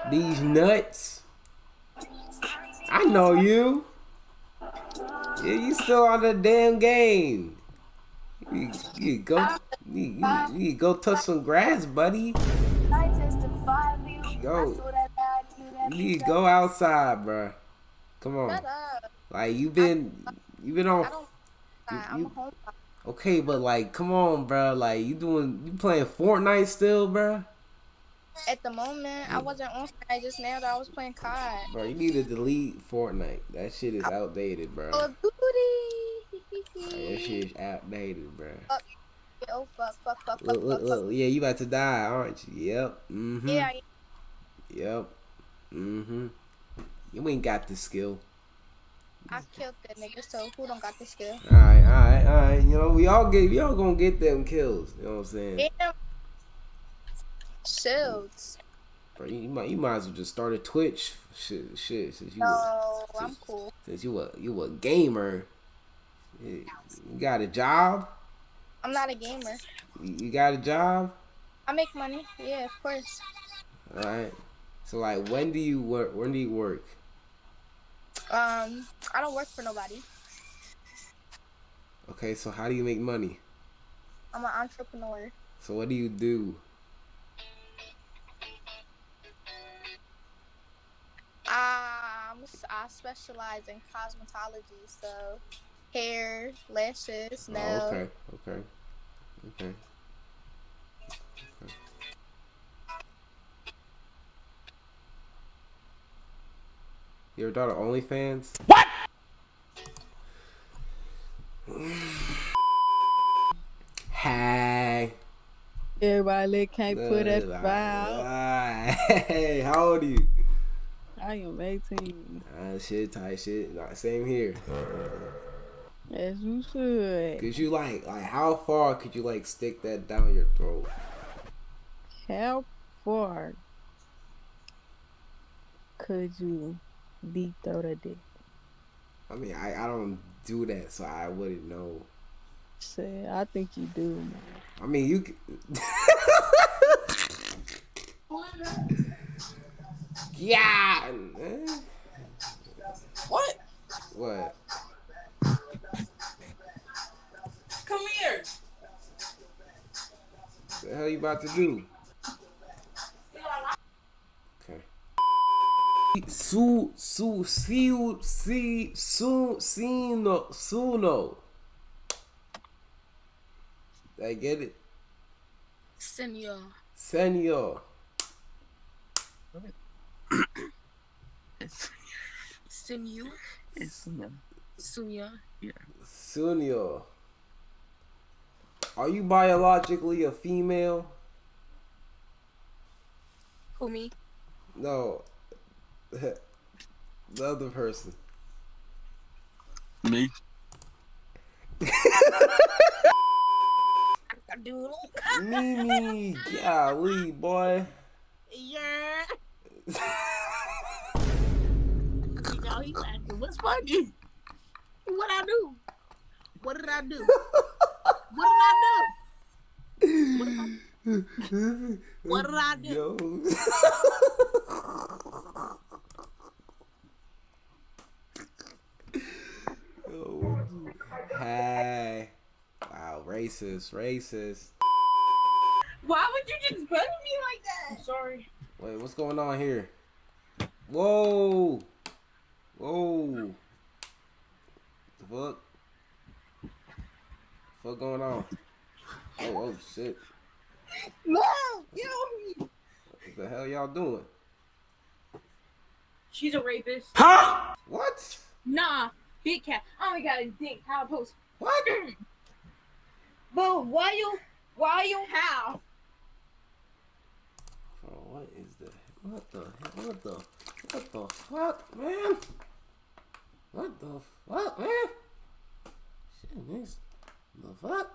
These nuts. I know you. Yeah, you still on the damn game. You go. You go touch some grass, buddy. Go. You go outside, bruh. Come on. Shut up. Like you been on. I don't. I'm a You home. okay? But like, come on, bruh. Like you playing Fortnite still, bruh? At the moment, I wasn't on Fortnite just now. That I was playing COD. Bro, you need to delete Fortnite. That shit is outdated, bro. Call of Duty. Like, that shit is outdated, bro. Fuck. Oh fuck. Look. Yeah, you about to die, aren't you? Yep. Yeah. Yep. You ain't got the skill. I killed that nigga. So who don't got the skill? All right. You know, we all gonna get them kills. You know what I'm saying? Damn. Shields. Bro, you might as well just start a Twitch. Shit. I'm cool. Since you a gamer, you got a job. I'm not a gamer. You got a job. I make money. Yeah, of course. All right. So like, when do you work? I don't work for nobody. Okay, so how do you make money? I'm an entrepreneur. So what do you do? I specialize in cosmetology, so hair, lashes, nails. Oh, okay. Your daughter OnlyFans? What? Hey. Everybody can't put that file. Hey, how old are you? I am 18. Shit, tight shit. Nah, same here. As you should. Could you like how far could you like stick that down your throat? How far could you deep throat a dick? I mean, I don't do that, so I wouldn't know. Shit, I think you do, man. I mean, you. Yeah. What? What? Come here. The hell you about to do? Okay. Suno. Did I get it? Senor. Senor. Senor. Senor. Yeah. Senor. Are you biologically a female? Who, me? No. The other person. Me? Doodle. Mimi. Golly, boy. Yeah. You know, he's laughing. What's funny? What I do? What did I do? What did I do? Yo. Hey. Wow, racist. Why would you just butt me like that? I'm sorry. Wait, what's going on here? Whoa. The fuck? What going on? Oh shit. No, get off me. What the hell y'all doing? She's a rapist. Huh? What? Nah, big cat. I only got a dick. How I post? What? But why you? How? Oh, what is that? What the fuck, man? What the fuck, man? Shit, this. The fuck?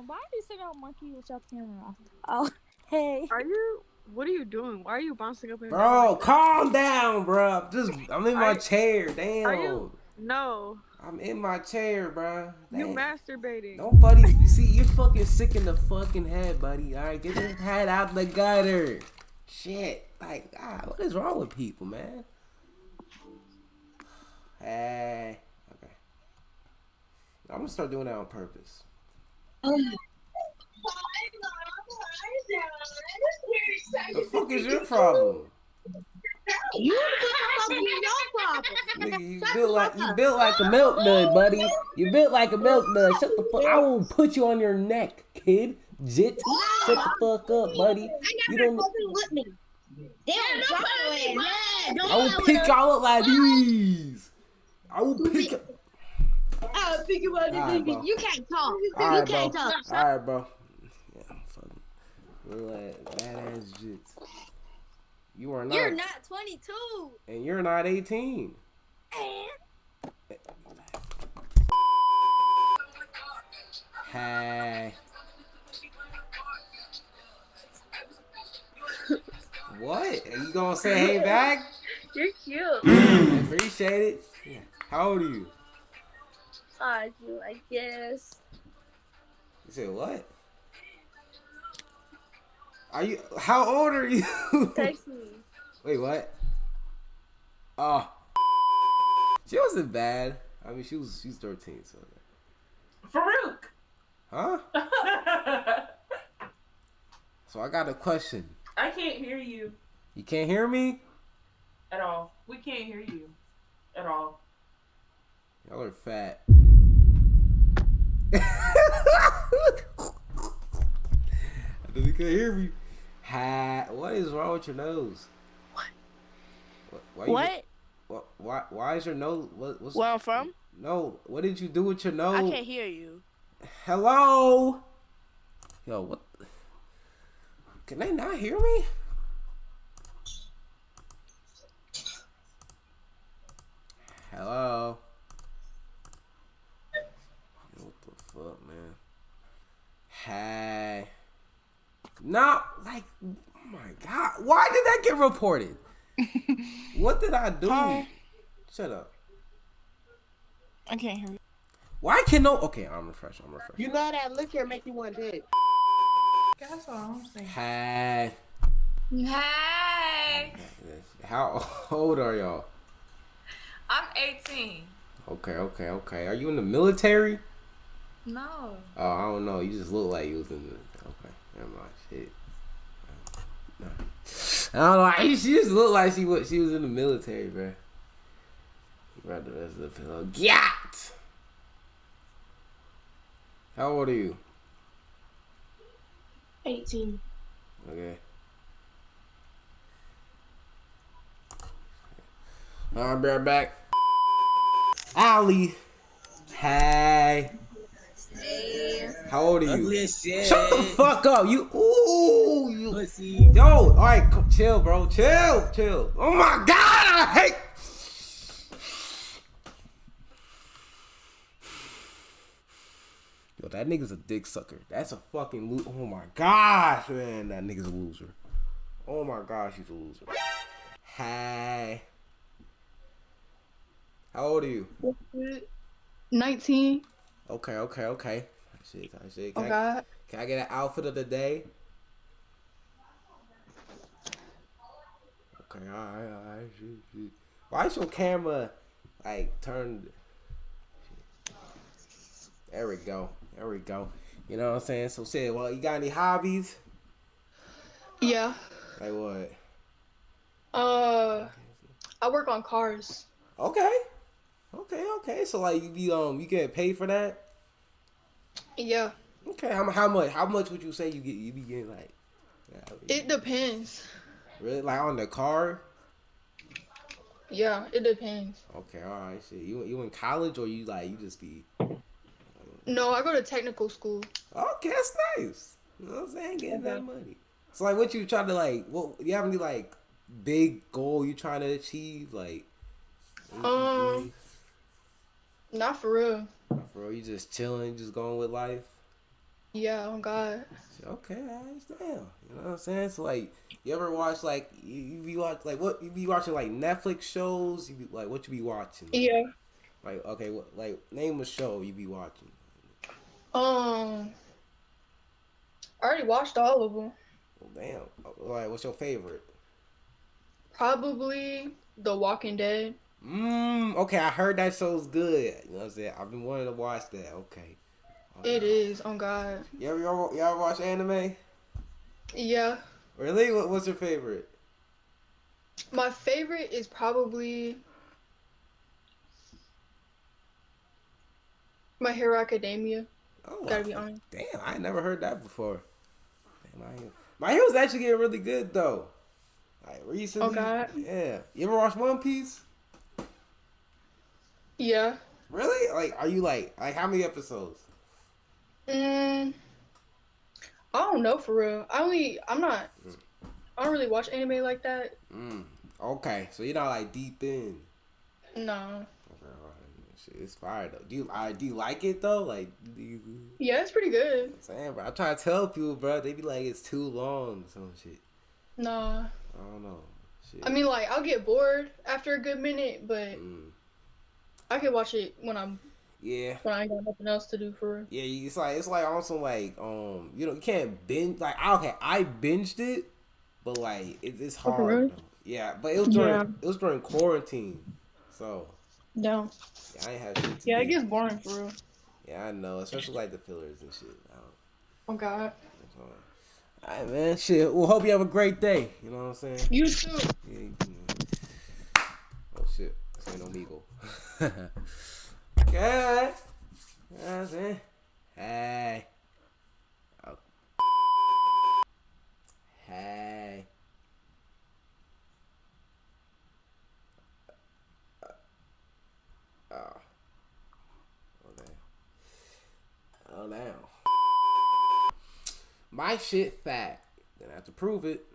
Why are you sitting on monkey with your camera? Oh, hey. What are you doing? Why are you bouncing up and down? Bro, calm down, bro. I'm in my chair. Damn. Are you? No. I'm in my chair, bro. You masturbating. Don't, buddy. You see, you're fucking sick in the fucking head, buddy. All right, get your head out the gutter. Shit. Like, God, what is wrong with people, man? Hey. Okay. I'm gonna start doing that on purpose. The fuck is your problem? You fucking your problem. Nigga, you built like a milk dud, buddy. You built like a milk dud. Shut the fuck. I will put you on your neck, kid. Jit. Shut the fuck up, buddy. You don't. With me. Damn, I will pick y'all up like these. I will pick up. I'll pick you up. You can't talk. All You can't talk. Alright, bro. Yeah, fucking. Badass jits. You are not. You're not 22. And you're not 18. Hey. What? Are you gonna say hey back? You're cute. Appreciate it. Yeah. How old are you? I do, I guess. You said what? Are you? How old are you? Text me. Wait, what? Oh, she wasn't bad. I mean, she's 13, so. Farouk. Huh? So I got a question. I can't hear you You can't hear me? at all. We can't hear you at all. Y'all are fat. I know you can't hear me. What is wrong with your nose? What? Why is your nose? What's Where I'm from? No, what did you do with your nose? I can't hear you. Hello? Yo, what? Can they not hear me? Hello? What the fuck, man? Hey. No, like, oh my God. Why did that get reported? What did I do? Hi. Shut up. I can't hear you. Why can no? Okay, I'm refresh. You know that liquor make you want dick. That's all I'm saying. Hey. Hey, How old are y'all? I'm 18. Okay. Are you in the military? No. Oh, I don't know. You just look like you was in the. Okay, never mind. Shit. No. I don't know. She just looked like she was in the military, bro. Right the rest of the pillow. Gat. How old are you? 18. Okay. I'll be right back. Allie. Hey. How old are you? Shut the fuck up. You. Ooh. You. Pussy. Yo. All right. Chill, bro. Chill. Oh my God. I hate. Yo, that nigga's a dick sucker. That's a fucking loser. Oh my gosh, man. That nigga's a loser. Oh my gosh, he's a loser. Hey. How old are you? 19. Okay. Shit. Oh God. Can I get an outfit of the day? Okay, alright. Shit. Why is your camera like turned? There we go. You know what I'm saying? So say, well, you got any hobbies? Yeah. Like what? I work on cars. Okay. So like you get paid for that? Yeah. Okay. How much would you say you be getting like? It depends. Really? Like on the car? Yeah, it depends. Okay, alright, shit. You in college or you just be? No, I go to technical school. Okay, that's nice. You know what I'm saying? Getting that money. So like, what you trying to like? What you have any like big goal you trying to achieve? Like, Not for real. bro, you just chilling, just going with life. Yeah, oh God. Okay, I understand. You know what I'm saying? So like, you ever watch like you be watch like what you be watching like Netflix shows? You be like what you be watching? Yeah. Like okay, like name a show you be watching. I already watched all of them. Damn. Like, what's your favorite? Probably The Walking Dead. Okay, I heard that show's good. You know what I'm saying? I've been wanting to watch that. Okay. It is, oh God. You ever watch anime? Yeah. Really? What's your favorite? My favorite is probably My Hero Academia. Oh, Gotta be honest. damn! I ain't never heard that before. Damn, my hero's actually getting really good though. Like recently. Oh God. Yeah. You ever watch One Piece? Yeah. Really? Like, are you like how many episodes? I don't know for real. I don't really watch anime like that. Okay, so you're not like deep in. No. Shit, it's fire though. Do you like it though? Like, Yeah, it's pretty good. Saying, bro, I try to tell people, bro. They be like, it's too long or some shit. Nah. I don't know. Shit. I mean, like, I'll get bored after a good minute, but I can watch it when I ain't got nothing else to do for real. Yeah, it's like also like you can't binge like I binged it, but like it's hard. Really? Yeah, but it was during quarantine, so No. yeah, I ain't have shit to Yeah, do. it gets boring for real. Yeah, I know, especially like the fillers and shit. Oh God. Alright, man. Shit. Well, hope you have a great day. You know what I'm saying? You too. Yeah. Oh shit. This ain't no Meagle. Okay. You know what I'm saying? Hey. Oh. Hey. Oh. Oh damn. Oh damn. My shit fat. Then I have to prove it.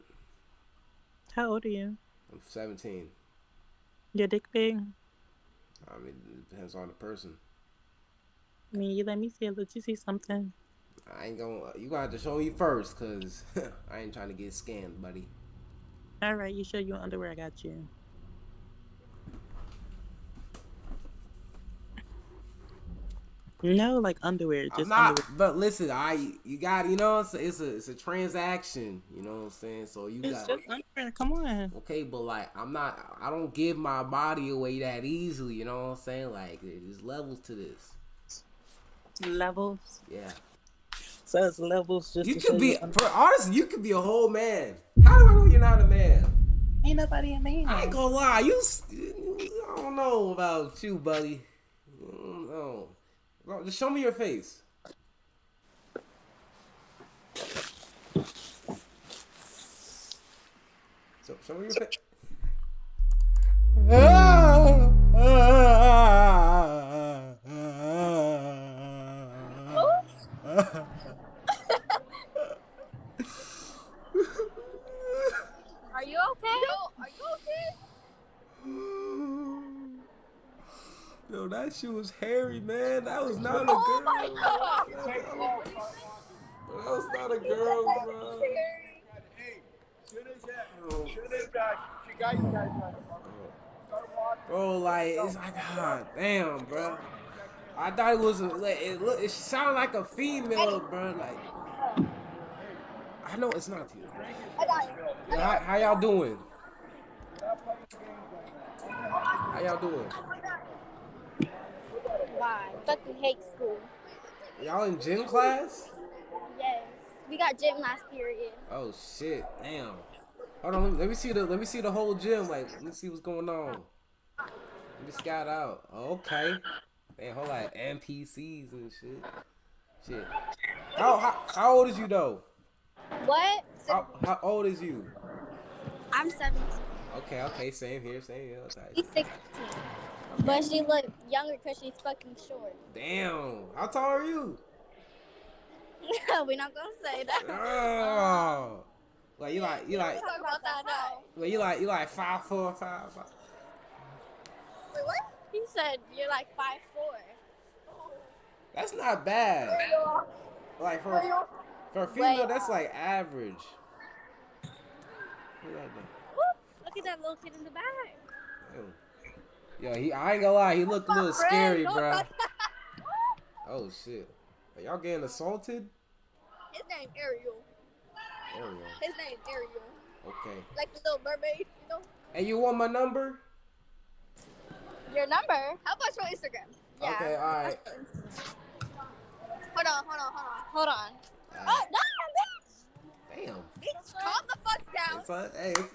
How old are you? I'm 17. Your dick big? I mean, it depends on the person. I mean, you let me see it. Let you see something. I ain't gonna. You gonna have to show me first, cause I ain't trying to get scammed, buddy. All right, you show your underwear. I got you. No, like underwear. Just I'm not. underwear. But listen, you got. You know, it's a transaction. You know what I'm saying? So you It's got. just underwear. Come on. Okay, but like I'm not. I don't give my body away that easily. You know what I'm saying? Like there's levels to this. Levels. Yeah. So it's levels. Just You to could show be. your For honestly, you could be a whole man. How do I know you're not a man? Ain't nobody a man. I ain't gonna lie. I don't know about you, buddy. I don't know. Bro, just show me your face. So, show me your face. Are you okay? Are you okay? Yo, that shit was hairy, man. That was not a girl. Oh my God! That was not a girl, bro. Bro, like it's like, God damn, bro. I thought it was it sounded like a female, bro. Like, I know it's not you. I got it. Yo, how y'all doing? How y'all doing? Why? Fucking hate school. Y'all in gym class? Yes. We got gym last period. Oh shit, damn. Hold on, let me see the whole gym. Like, let me see what's going on. Let me scout out. Oh, okay. Damn, whole like NPCs and shit. Shit. How old is you though? What? How old is you? I'm 17. Okay, same here. Okay. She's 16. But she look younger because she's fucking short. Damn. How tall are you? We're not gonna say that. Oh. Like you like Talk about that now. well, you like 5'4", 5'5". Wait, what? He said you're like 5'4". That's not bad. Like for a female, that's like average. Look at that little kid in the back. Yo, I ain't gonna lie, he looked a little scary, bro. Oh shit. Are y'all getting assaulted? His name Ariel. Ariel. His name Ariel. Okay. Like the little mermaid, you know? Hey, you want my number? Your number? How about your Instagram? Yeah. Okay, alright. Hold on. Oh, no, bitch! Damn. Bitch, calm the fuck down.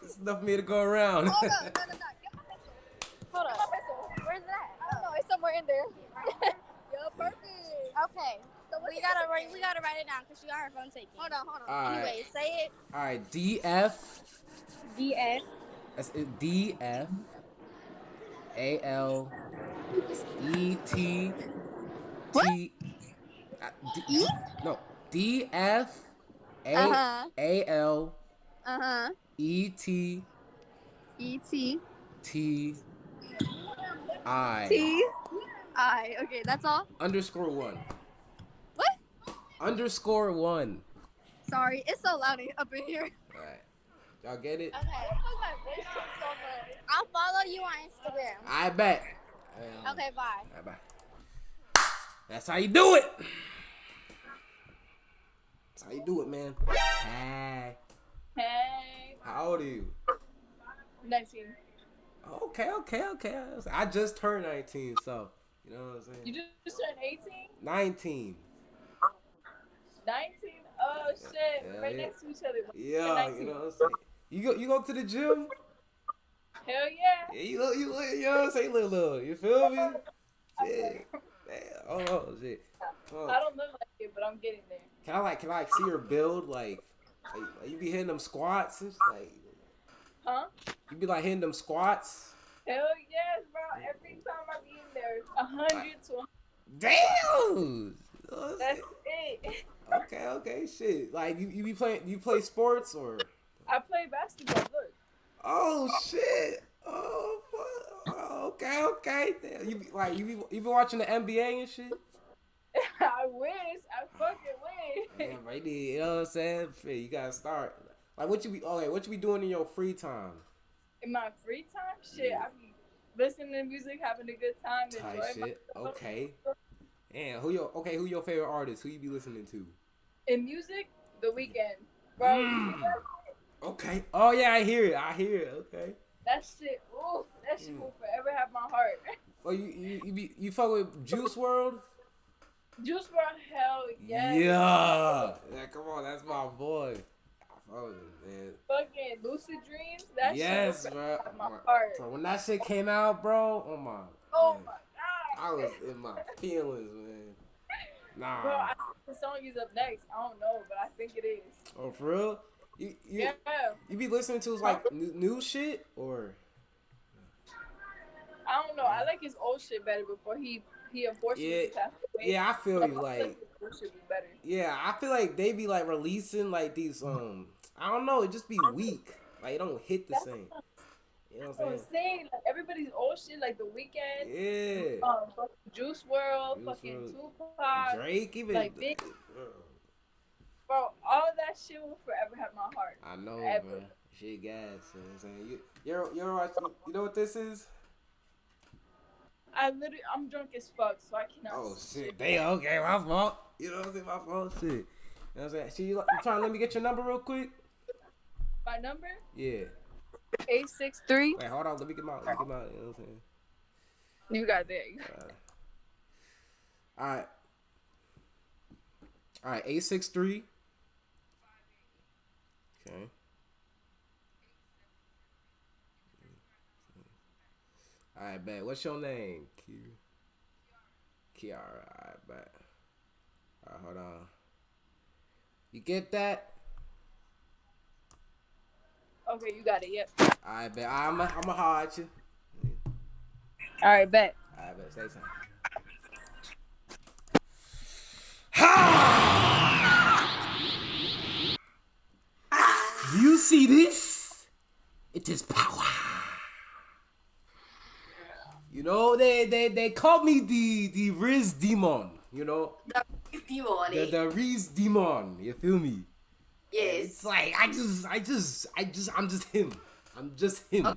It's enough for me to go around. Hold on, no. Get my pencil. Hold on. Get my pencil. Where's it at? I don't know. It's somewhere in there. Yo, perfect. Okay. So we gotta write it down because she got her phone taken. Hold on. Alright. Anyway, say it. Alright, DF. DF. That's it, DF. AL. ET. What? E? No. DF. Uh-huh. AL. Uh-huh. ET. ET. T. I. T. I. Okay, that's all? _1. What? _1. Sorry, it's so loud up in here. Alright. Y'all get it? Okay. I'll follow you on Instagram. I bet. Okay, bye. Alright, bye. That's how you do it. That's how you do it, man. Hey. Hey. How old are you? 19. Okay. I just turned 19, so you know what I'm saying. You just turned 18? 19. 19? Oh shit. Yeah, Right yeah. next to each other. Yeah, you know what I'm saying. You go to the gym? Hell yeah. Yeah, you know what I'm saying? Little. You feel me? Shit. Damn. Oh shit. Oh. I don't look like it, but I'm getting there. Can I see your build? Like you be hitting them squats? Like, Huh? you be like hitting them squats? Hell yes, bro. Every time I be in there, 100 to 100. Damn! That's it. Okay, shit. Like you play sports or? I play basketball. Look. Oh shit! Oh fuck! Oh, okay. Damn. You be watching the NBA and shit? I wish. I fucking wish. Damn, right there. You know what I'm saying? Shit, you gotta start. Like what you be doing in your free time? In my free time, shit, I be listening to music, having a good time, Type enjoying shit. myself. Okay. Damn. Who your favorite artist? Who you be listening to? In music, The Weeknd, bro. Okay. Oh yeah, I hear it. Okay. That shit, ooh, that shit will forever have my heart. Oh, you fuck with Juice WRLD? Juice WRLD, hell yes. Yeah. Come on, that's my boy. Oh man. Fucking Lucid Dreams, that Yes, shit will bro. forever have my heart. So when that shit came out, bro, Oh man, my god. I was in my feelings, man. Nah. Bro, I think the song is up next. I don't know, but I think it is. Oh, for real? Yeah. You be listening to like new shit or? I don't know. I like his old shit better before he unfortunately passed away. Yeah, I feel you. Like, his old shit was better. yeah, I feel like they be like releasing like these I don't know, it just be weak. Like it don't hit the same. You know what I'm saying? Like everybody's old shit, like The Weeknd, Yeah. Juice WRLD, fucking Tupac, Drake, even like Big. Bro, all that shit will forever have my heart. I know, forever. man. Shit, gas. You know what I'm saying? You're watching. You know what this is? I'm drunk as fuck, so I cannot. Oh shit! Damn. Okay, my fault. You know what I'm saying? My fault. Shit. You know what I'm saying? You trying to let me get your number real quick? My number? Yeah. 863. Wait, hold on. Let me get my. You know what I'm saying? You got that. All right. 863. Okay. All right, bet. What's your name? Kiara. All right, bet. All right, hold on. You get that? Okay, you got it. Yep. All right, bet. I'm a holler at you. All right, bet. All right, bet. Say something. Do you see this? It is power. You know, they call me the Riz Demon. You know, the Riz Demon. You feel me? Yes. It's like I'm just him. I'm just him.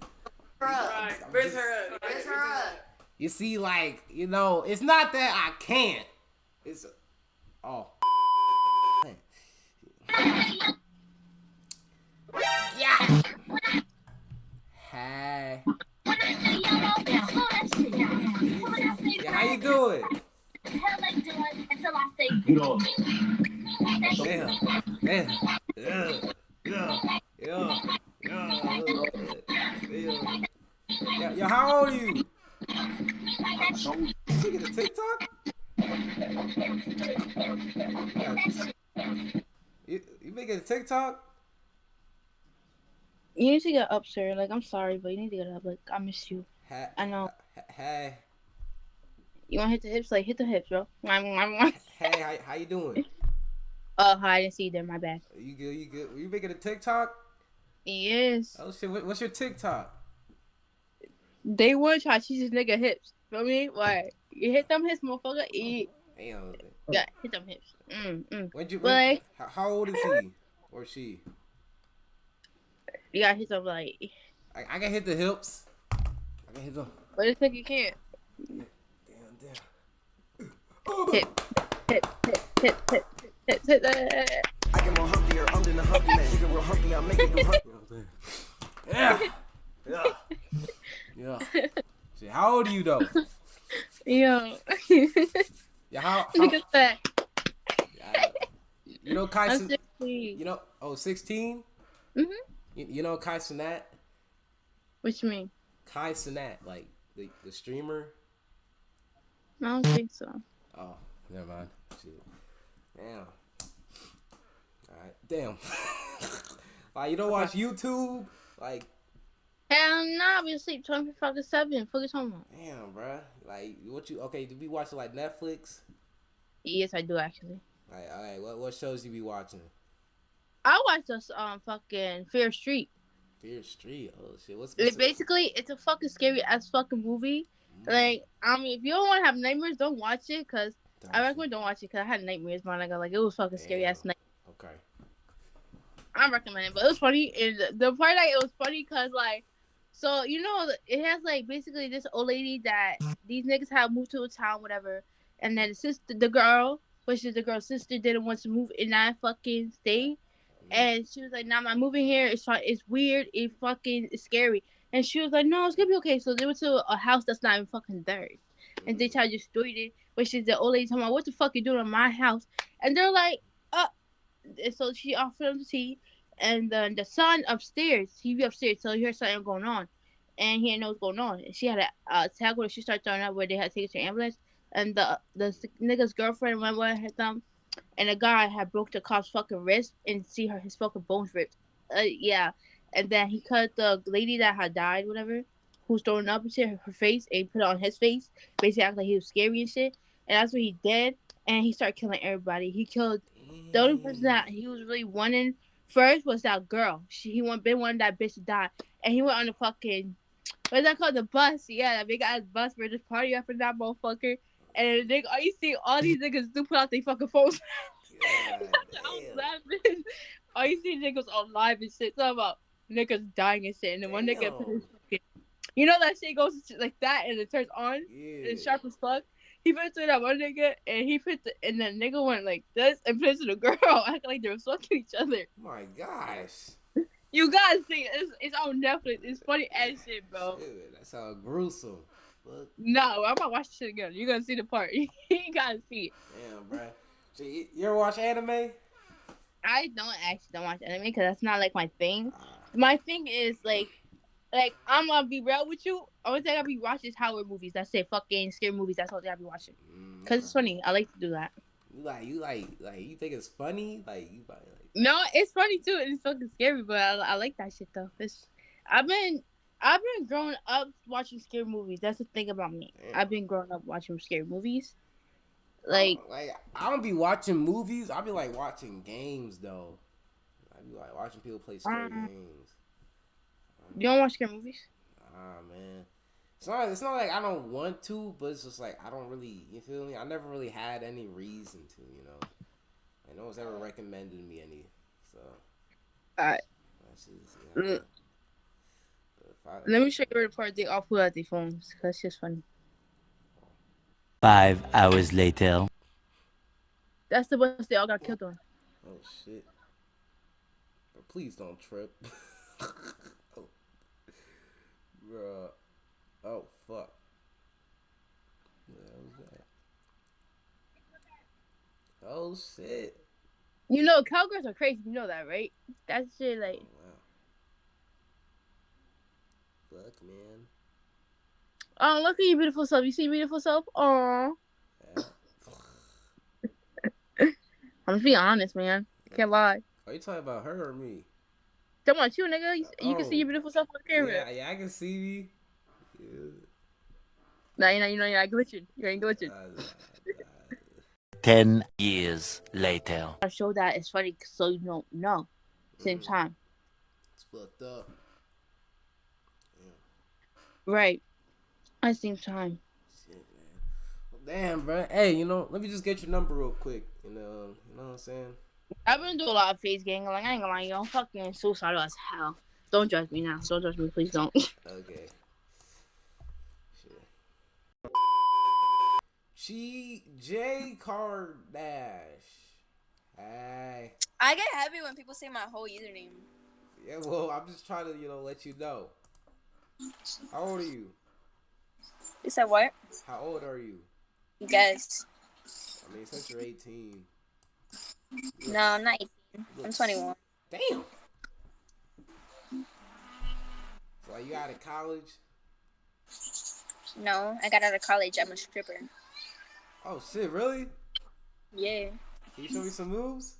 Right. Where's her up? Where's her up? You see, like, you know, it's not that I can't. It's Damn. Damn. Yeah. Yeah. Yeah. Yeah. Yo, how old are you? You making a TikTok? You got you making a TikTok? You need to get up, sir. Like, I'm sorry, but you need to get up. Like, I miss you. Hey. I know. Hey. You want to hit the hips? Like, hit the hips, bro. Hey, how you doing? Hi, I didn't see you there. My bad. You good? You good? You making a TikTok? Yes. Oh shit! What's your TikTok? They would try to teach this nigga hips. Feel me? Why? You hit them hips, motherfucker. Damn. Yeah, hit them hips. When? Like, How old is he or she? you gotta hit them like. I can hit the hips. I can hit them. But this nigga can't. Damn. Hit. I get more humpier, I'm than a humpy man. You get real humpy, I'm making you humpy. Yeah. Shit, how old are you though? Yo. Yeah, how Look at that. You know Kai? I'm 16. You know? Oh, 16? Mhm. You know Kai Cenat? What you mean? Kai Cenat, like the streamer. I don't think so. Oh, never mind. Shit. Damn. Alright. Damn. Like, you don't watch YouTube? Like, Hell nah, we sleep 24/7. Focus on that. damn, bruh. Like, okay, do we watch like Netflix? Yes, I do actually. Like, alright, what shows you be watching? I watched this fucking Fear Street. Fear Street. Oh shit. What's Basically, it's a fucking scary ass fucking movie. Like, I mean, if you don't want to have nightmares, don't watch it. Cause I recommend don't watch it. Cause I had nightmares, man. Like it was fucking scary ass night. Okay. I recommend it, but it was funny. And the part like it was funny cause like, so you know, it has like basically this old lady that these niggas have moved to a town, whatever, and then the girl, which is the girl's sister, didn't want to move in that fucking state. And she was like, "Nah, I'm moving here. It's weird. It fucking is scary." And she was like, "No, it's gonna be okay." So they went to a house that's not even fucking theirs, and they tried to destroy it. Which is the old lady talking about, "What the fuck you doing in my house?" And they're like, And so she offered him the tea, and then the son upstairs, he be upstairs, so he heard something going on, and he didn't know what's going on. And she had a tag where she started throwing up, where they had to take her to the ambulance, and the nigga's girlfriend went with them. And a guy had broke the cop's fucking wrist and see his fucking bones ripped. Yeah. And then he cut the lady that had died, whatever, who's throwing up into her face, and he put it on his face, basically acting like he was scary and shit. And that's what he did. And he started killing everybody. He killed the only person that he was really wanting first was that girl. He been wanting that bitch to die. And he went on the fucking, what's that called? The bus. Yeah, that big ass bus where just party after that motherfucker. And all you see all these niggas do put out their fucking phones. I was laughing. All you see niggas on live and shit. Talking about niggas dying and shit. And then one nigga put his fucking, you know that shit goes like that and it turns on and it's sharp as fuck. He put it to that one nigga and and then nigga went like this and put it to the girl acting like they were fucking each other. My gosh. You gotta see it. It's on Netflix. It's funny as shit, bro. Shit, that sounds gruesome. Fuck. No, I'm gonna watch the shit again. You're gonna see the part. You gotta see it. Damn, bruh. So you ever watch anime? I don't watch anime because that's not like my thing. My thing is like I'm gonna be real with you. Only thing I be watching is horror movies. That's it. Fucking scary movies. That's all I be watching. Cause it's funny. I like to do that. You think it's funny? Like you like. No, it's funny too. It's fucking scary, but I like that shit though. I've been growing up watching scary movies. That's the thing about me. Damn. I've been growing up watching scary movies. Like I don't be watching movies. I be like watching games though. I be like watching people play scary games. You don't watch scary movies? Man. It's not like I don't want to, but it's just like I don't really, you feel me? I never really had any reason to, you know. Like no one's ever recommended me any, so. Alright. Let me show you the part they all pull out their phones, cause it's just funny. 5 hours later. That's the bus they all got killed on. Oh shit. But please don't trip. Oh. Bruh. Oh fuck. What the hell was that? Oh Oh shit. You know, cowgirls are crazy. You know that, right? That shit, like. Oh, wow. Fuck, man. Oh, look at your beautiful self. You see your beautiful self? Aww. Yeah. I'm just being honest, man. Can't lie. Are you talking about her or me? Come on, you nigga. You can see your beautiful self on the camera. Yeah, I can see me. Yeah. Nah, you're not glitching. You ain't glitching. 10 years later. I show that it's funny so you don't know. Same time. It's fucked up. Yeah. Right. At the same time. Shit, man. Well, damn, bro. Hey, let me just get your number real quick. You know what I'm saying? I've been doing a lot of face gang. Like, I ain't gonna lie, yo. I'm fucking suicidal as hell. Don't judge me now. Don't judge me. Please don't. Okay. J Cardash. Hey. I get happy when people say my whole username. Yeah, well, I'm just trying to, let you know. How old are you? You said what? How old are you? Guess. I mean, since you're 18. No, I'm not 18. I'm 21. Damn. So, you out of college? No, I got out of college. I'm a stripper. Oh, shit, really? Yeah. Can you show me some moves?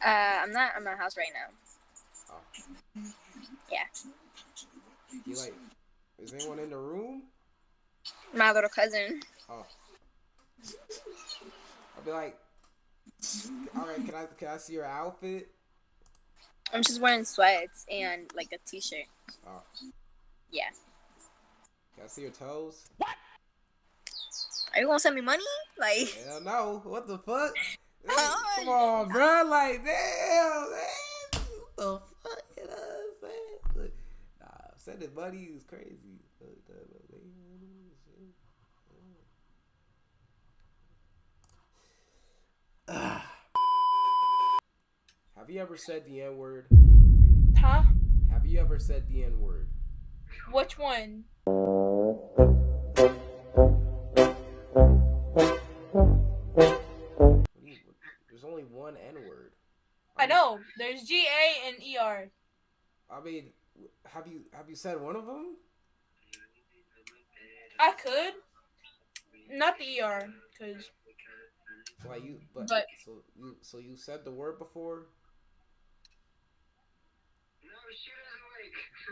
I'm not at my house right now. Oh. Yeah. You is anyone in the room? My little cousin. Oh. I'll be like, all right, can I see your outfit? I'm just wearing sweats and like a t-shirt. Oh. Yeah. Can I see your toes? What? Are you gonna send me money? Like. Hell no. What the fuck? Come on, bro. Like, damn. What the fuck? You know what I'm saying? Nah, sending money is crazy. Have you ever said the N-word? Huh? Have you ever said the N-word? Which one? There's only one N-word. I know. There's G-A and E-R. I mean, have you said one of them? I could. Not the ER, cause. Like so you said the word before?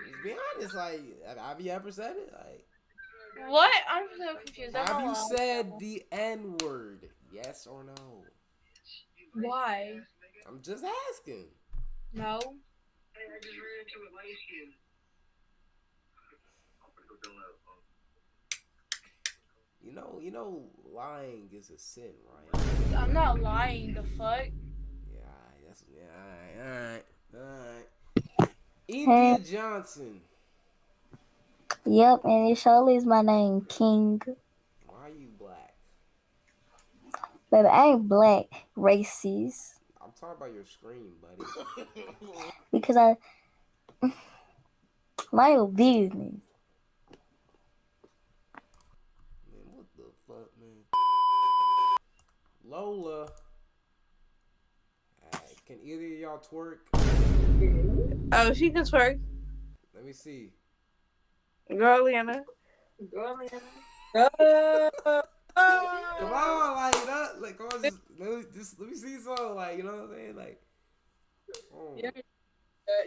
Just be honest, like, have you ever said it? Like, what? I'm so confused. Have you said the N-word? Yes or no? Why? I'm just asking. No. I just ran into a light skin. You know, lying is a sin, right? I'm not lying. The fuck. All right. India Johnson. Yep, and it surely is my name, King. Why are you black? Baby, I ain't black, racist. I'm talking about your screen, buddy. Because mind your business. Man, what the fuck, man? Lola. Can either of y'all twerk? Oh, she can twerk. Let me see. Girl, Liana. Come on, like, come on, just let me see something, like, you know what I'm saying, like. Oh.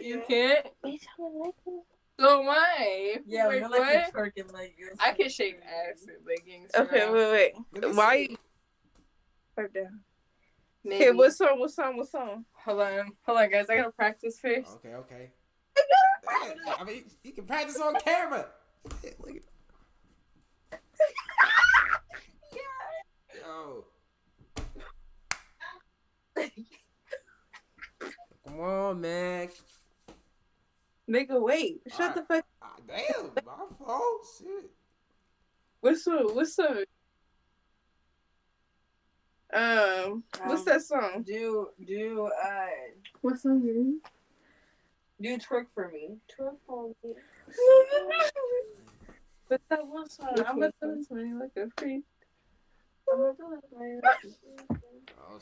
You can't. So am I. Yeah, wait, what? Like Twerking like I can shake ass at leggings. Okay, wait. Why? Right down. Okay, what song? Hold on, guys. I gotta practice first. Okay. I mean, you can practice on camera. Look at Yo. Come on, man. Nigga, wait. Shut the fuck. Damn, my fault. Shit. What's up? What's that song? What song is it? Do twerk for me. Twerk for me. But that one song, I'm gonna do it like a freak. Oh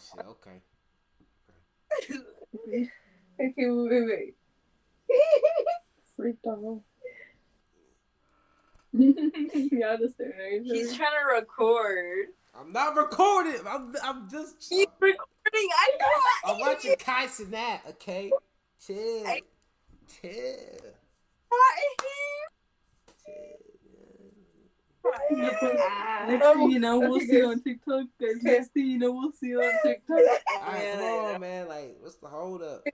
shit. Okay. Okay, wait. Freaked out. Y'all just staring at each other. He's trying to record. I'm not recording. I'm just. He's recording. I know. I'm watching Kai Cenat. Okay, chill. Next thing you know, we'll see on TikTok. Next thing you know, we'll see on TikTok. Alright, come on, man. Like, what's the hold up?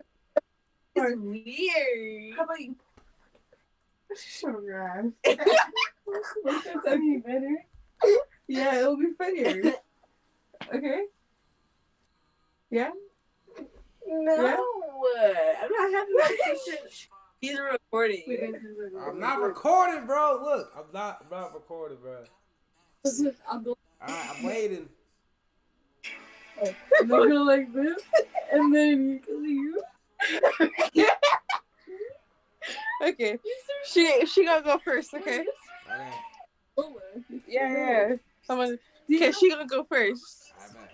It's weird. How about you? Shut up, guys. What's that be better? Yeah, it'll be funnier. Okay? Yeah? No. Yeah? I'm not having that shit. He's recording. I'm not recording, bro. Look, I'm not recording, bro. Alright, I'm waiting. Oh, I'm gonna go like this, and then you can leave. Okay. She gonna go first, okay? Okay. Yeah. Okay, she gonna go first. I bet.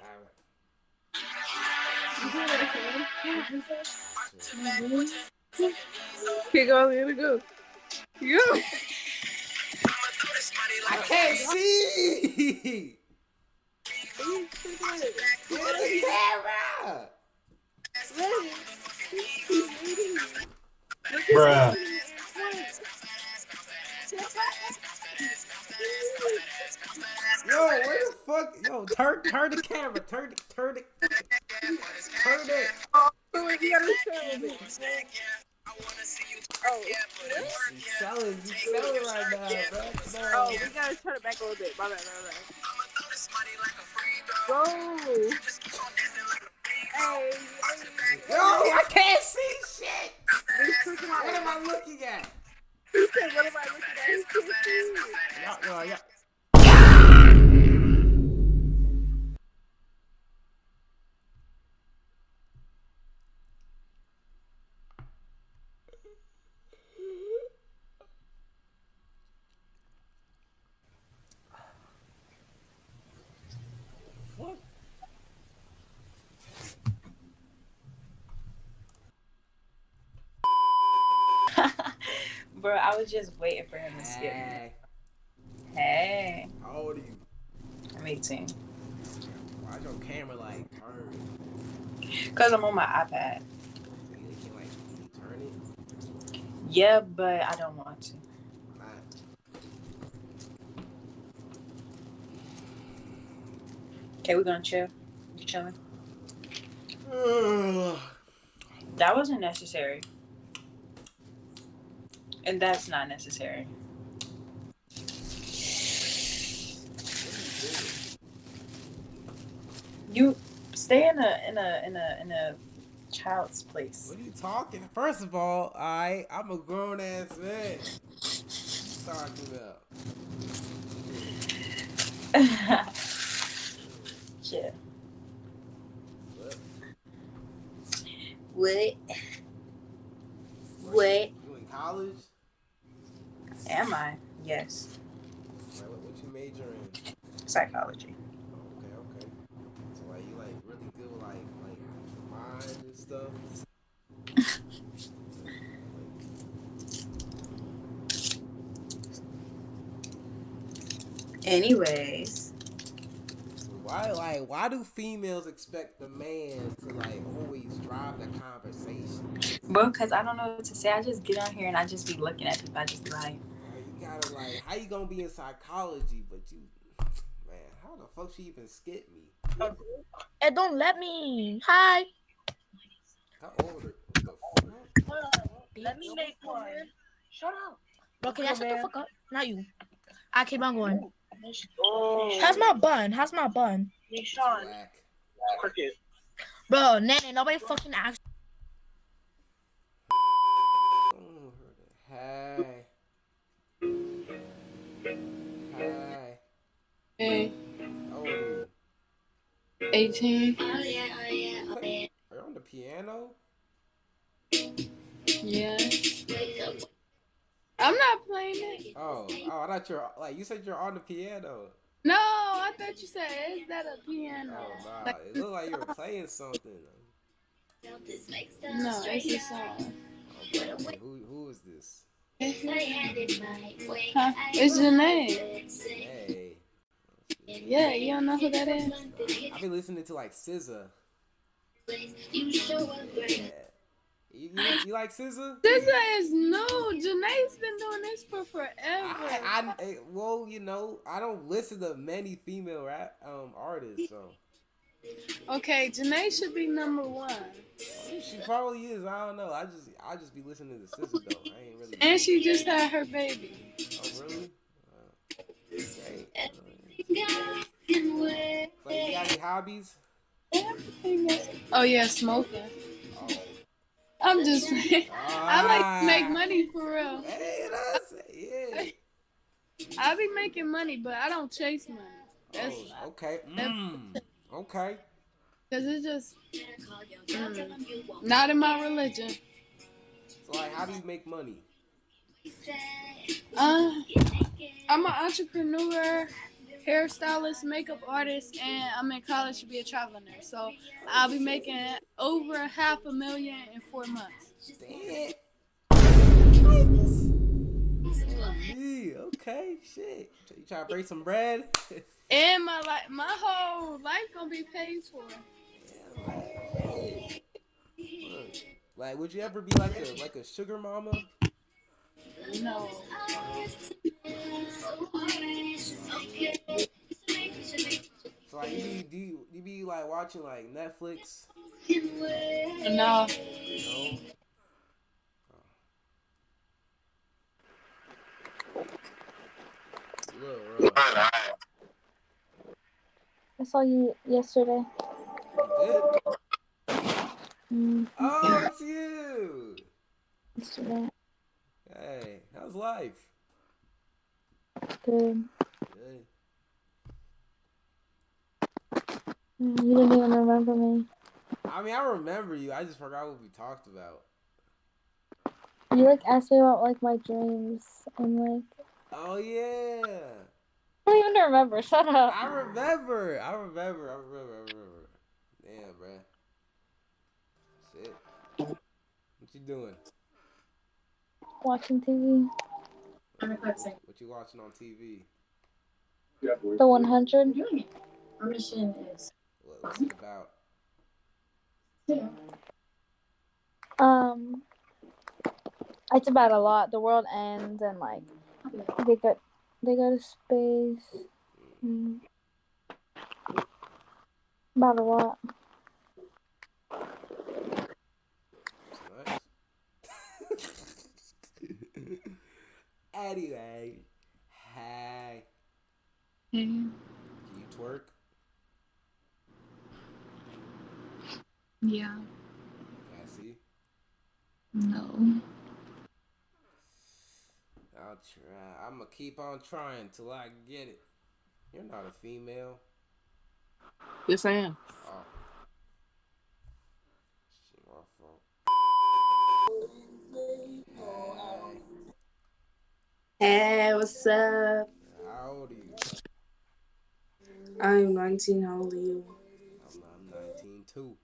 Okay, go, I'm gonna go. Go. I can't see. Get the camera. Bruh. Yo, where the fuck? Yo, turn the camera. Turn it. You selling right now, bro. Come on. Oh, we gotta turn it back a little bit. My bad. Go. Hey. Yo, I can't see shit. What am I looking at? He said, what am I looking at? He can't see. Yeah. What? Bro, I was just waiting for him to skip me. Hey. How old are you? I'm 18. Why's your camera like turned? Because I'm on my iPad. So you can turn it? Yeah, but I don't want to. Okay, we're gonna chill. You chilling? That wasn't necessary. And that's not necessary. You stay in a child's place. What are you talking? First of all, I'm a grown ass man. What are you talking about? Yeah. What? You in college? Am I? Yes. What you major in? Psychology. Okay. So you really good with like mind and stuff? Anyways. Why do females expect the man to always drive the conversation? Bro, because I don't know what to say. I just get on here and I just be looking at people. I just be like, you gotta how you gonna be in psychology, but you, man, how the fuck she even skip me? And don't let me. Hi. How old are Let me make one. Shut up. Bro, can I shut the fuck up? Not you. I keep on going. How's my bun? Hey, Sean. Cricket. Bro, Nanny, nobody fucking asked. Hey. Hey. How old are you? 18. Oh yeah. Are you on the piano? Yeah. I'm not playing it. Oh, I thought you said you're on the piano. No, I thought you said, is that a piano? Oh, nah. It looked like you were playing something. No, it's a song. Okay. Who is this? Huh? It's Janae. Janae. Yeah, you don't know who that is? I've been listening to like SZA. Yeah. You like SZA? SZA is new. Janae's been doing this for forever. Well, I don't listen to many female rap artists, so. Okay, Janae should be number one. I mean, she probably is. I don't know. I just be listening to SZA though. I ain't really. And she just had her baby. Oh really? Great. Like, you got any hobbies? Oh yeah, smoking. Oh. I'm just playing. I like to make money for real. Hey, that's yeah. I be making money, but I don't chase money. That's okay. Okay. Cause it's just not in my religion. So like, how do you make money? I'm an entrepreneur, hairstylist, makeup artist, and I'm in college to be a travel nurse. So I'll be making over $500,000 in 4 months. Damn. Okay, shit. You trying to break some bread? And my whole life gonna be paid for. Look, like, would you ever be like a sugar mama? No. So like, you be like watching like Netflix? No. No. I saw you yesterday. You did? Mm-hmm. Oh, it's you. Yesterday. Hey, how's life? Good. Good. You didn't even remember me. I mean, I remember you. I just forgot what we talked about. You asked me about my dreams and Oh yeah. I don't even remember. Shut up. I remember. Damn, bruh. Shit. What you doing? Watching TV. What you watching on TV? The 100. Our mission is. What's it about? It's about a lot. The world ends and they go to space. About a lot. Anyway, hey. Hey. Do you twerk? Yeah. Cassie? No. I'll try. I'm gonna keep on trying till I get it. You're not a female. Yes, I am. Oh. Shit, my fault. Hey, what's up? How old are you? I'm 19. How old are you? I'm 19 too.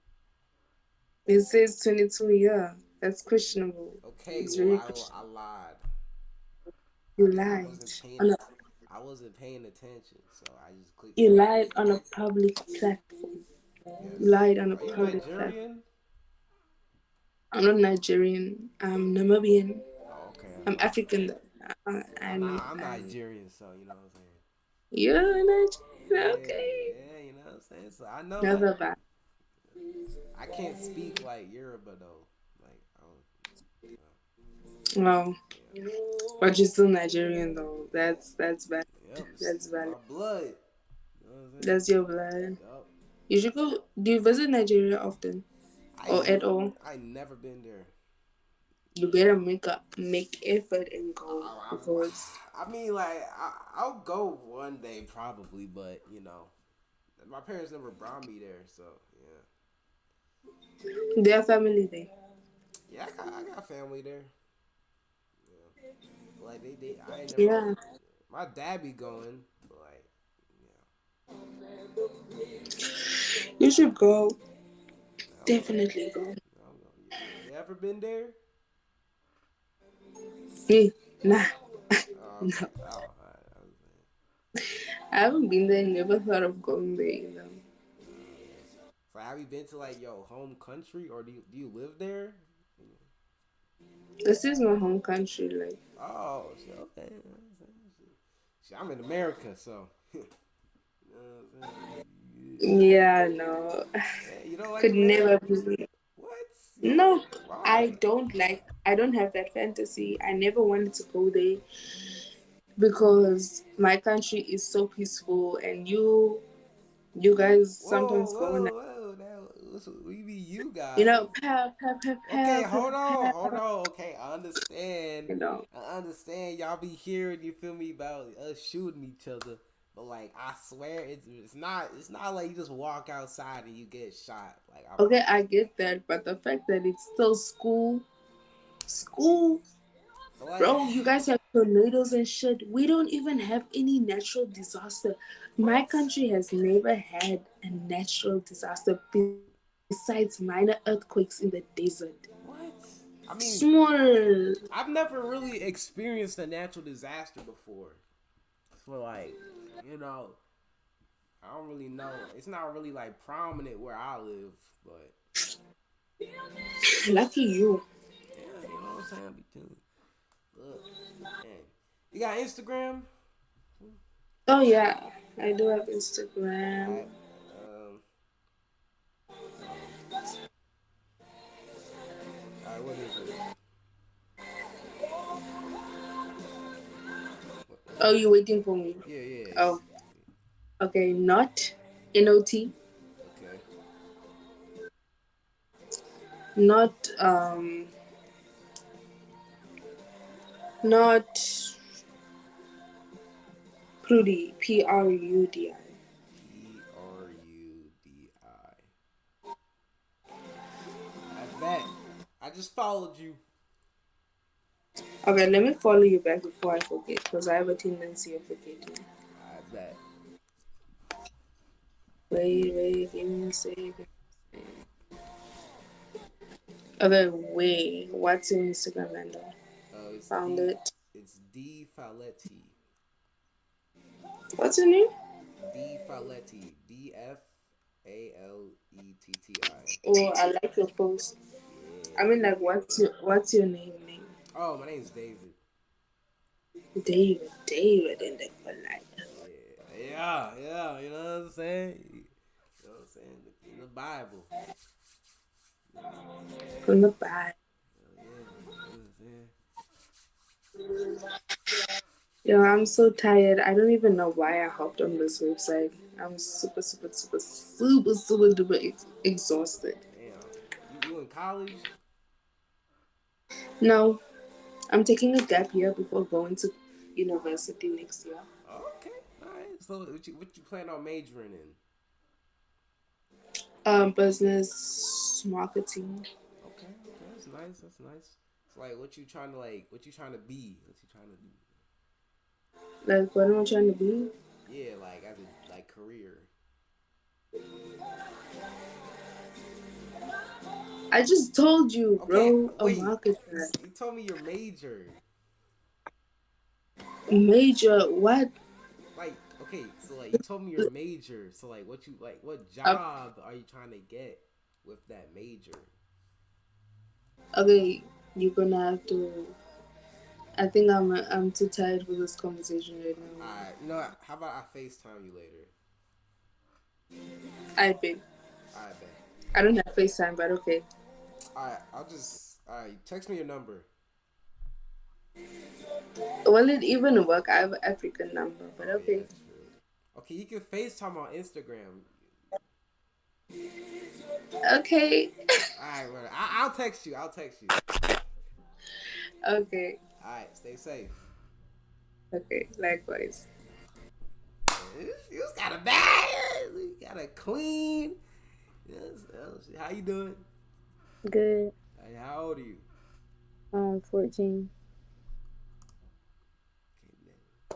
It says 22. Yeah, that's questionable. Okay, it's well, I lied. You lied. I wasn't paying attention, so I just clicked. You lied on a public platform. Yes. You lied on a Are you public Nigerian? platform. I'm not Nigerian. I'm Namibian. Oh, okay. I'm African. I'm Nigerian, so you know what I'm saying. You're Nigerian, yeah, okay. Yeah, you know what I'm saying. So I know. Never bad. I can't speak like Yoruba though. Well, but you're still Nigerian though. That's bad. Yep, that's bad. My blood. You know what I'm saying? That's your blood. Yep. You should go. Do you visit Nigeria often, or at all? I never been there. You better make effort and go because. I mean, I'll go one day probably, but my parents never brought me there, so yeah. Their family there. Yeah, I got family there. Yeah. Like I ain't never. Yeah. My dad be going, but You should go. Definitely go. You ever been there? Me? Nah. Oh, No. okay. Oh, all right. I haven't been there. Never thought of going there either. So have you been to like your home country, or do you live there? This is my home country. Like. Oh, shit, okay. Shit, I'm in America, so. Yeah, no. You don't like Could America? never be. What? No, Why? I don't have that fantasy. I never wanted to go there because my country is so peaceful, and you guys sometimes go and Whoa! Now, we be you you guys. know, pow, pow, pow, Okay, pow, hold pow, on. pow. Okay, I understand. You know. I understand. Y'all be hearing, you feel me, about us shooting each other. But like, I swear, it's not like you just walk outside and you get shot. Like, Okay, I get that, but the fact that it's still school, like, bro, you guys have tornadoes and shit. We don't even have any natural disaster. My country has never had a natural disaster besides minor earthquakes in the desert. what? I mean, Small. I've never really experienced a natural disaster before. So like, you know, I don't really know. It's not really like prominent where I live, but Lucky you. yeah, you know what I'm saying. Be tuned. Look, man, you got Instagram? Oh yeah, I do have Instagram. Alright, what is it? Oh, you waiting for me? Yeah. Oh, okay. Not NOT. Okay. Not Not Prudi. PRUDI. PRUDI. I bet. I just followed you. Okay, let me follow you back before I forget, because I have a tendency of forgetting. I bet. Wait, give me a second. Okay, wait. What's your Instagram handle? Found it. It's D Faletti. What's your name? D Faletti. DFALETTI. Oh, I like your post. Yeah. I mean, like, what's your name? Oh, my name's David. David in the polite. Yeah. You know what I'm saying? You know what I'm saying? In the Bible. From the Bible. Yo, I'm so tired. I don't even know why I hopped on this website. I'm super duper exhausted. Damn. You in college? No, I'm taking a gap year before going to university next year. Okay, all right. So what you plan on majoring in? Business marketing. Okay, that's nice. So like, what you trying to be? What you trying to do? Like, what am I trying to be? Yeah, like as a career. I just told you, bro. Wait, a marketer. You told me your major. Major what? Like, okay, so like you told me your major. So like, what job are you trying to get with that major? Okay, you're gonna have to. I think I'm too tired for this conversation right now. Alright, you know what? How about I FaceTime you later? I bet. I don't have FaceTime, but okay. Alright, text me your number. Will it even work? I have an African number, but okay. Yeah, that's true. Okay, you can FaceTime on Instagram. Okay. Alright, whatever. I'll text you. Okay. Alright, stay safe. Okay, likewise. You got a bag. You got a queen. Yes, how you doing? Good. Hey, how old are you? 14. I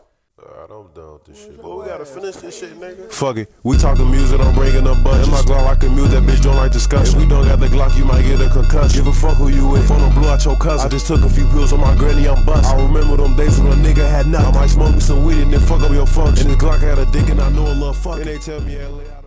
don't I'm done with this shit. But we gotta finish this shit, nigga. Fuck it. We talking music, I'm bringing up bunches. In my Glock, I can mute that bitch, don't like discussion. If we don't got the Glock, you might get a concussion. Give a fuck who you with. Phone don't blow out your cousin. I just took a few pills on my granny, I'm bustin'. I remember them days when a nigga had nothing. I might smoke me some weed and then fuck up your function. And this Glock had a dick and I know a little fuck. And they tell me LA.